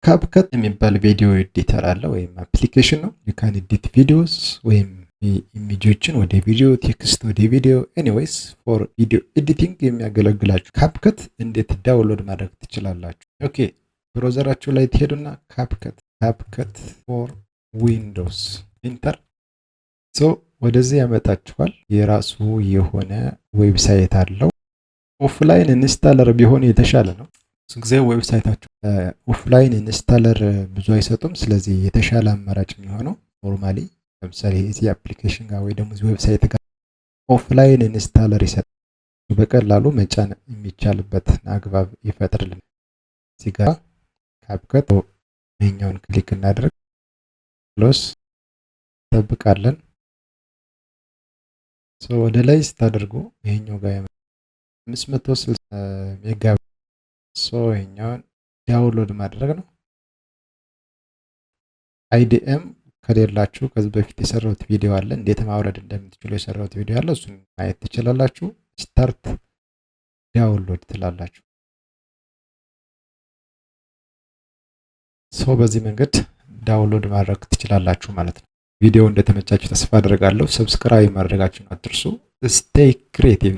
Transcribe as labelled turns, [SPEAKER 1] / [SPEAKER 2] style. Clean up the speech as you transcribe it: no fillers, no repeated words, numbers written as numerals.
[SPEAKER 1] ካፕከት የሚባል ቪዲዮ ኤዲተር አለ ወይም አፕሊኬሽን ነው። ዩ ካን ኤዲት ቪዲዮስ ወይም ኢሜጆችን ወደ ቪዲዮ፣ ቴክስት ወደ ቪዲዮ፣ ኤኒዌይስ ፎር ቪዲዮ ኤዲቲንግ የሚያገለግላችሁ ካፕከት እንዴት ዳውንሎድ ማድረግ ትችላላችሁ? ኦኬ ብሮዘራችሁ ላይ ትሄዱና ካፕከት ፎር ዊንዶውስ ኢንተር ወደዚህ ያመጣችኋል። የራሱ የሆነ ዌብሳይት አለው። ኦፍላይን ኢንስታለር ቢሆን የተሻለ ነው። ብዙ ጊዜ ዌብሳይታቸው ኦፍላይን ኢንስታለር ብዙ አይሰጡም። ስለዚህ የተሻለ አማራጭ የሚሆነው ኖርማሊ ለምሳሌ እዚህ አፕሊኬሽን ጋር ወይ ደግሞ እዚህ ዌብሳይት ጋር ኦፍላይን ኢንስታለር ይሰጣል። በቀላሉ መጫን የሚቻልበት አግባብ ይፈጥርልን። እዚህ ጋር ካፕከት ይሄኛውን ክሊክ እናድርግ። ክሎስ እንጠብቃለን። ወደ ላይ ስታደርጉ ይሄኛው ጋር 560 ሜጋ ይሄኛውን ዳውንሎድ ማድረግ ነው። አይዲኤም ከሌላችሁ ከዚህ በፊት የሰራሁት ቪዲዮ አለ፣ እንዴት ማውረድ እንደምትችሉ የሰራሁት ቪዲዮ አለ። እሱን ማየት ትችላላችሁ። ስታርት ዳውንሎድ ትላላችሁ። በዚህ መንገድ ዳውንሎድ ማድረግ ትችላላችሁ ማለት ነው። ቪዲዮ እንደተመቻችሁ ተስፋ አድርጋለሁ። ሰብስክራይብ ማድረጋችሁን አትርሱ። ስቴይ ክሬቲቭ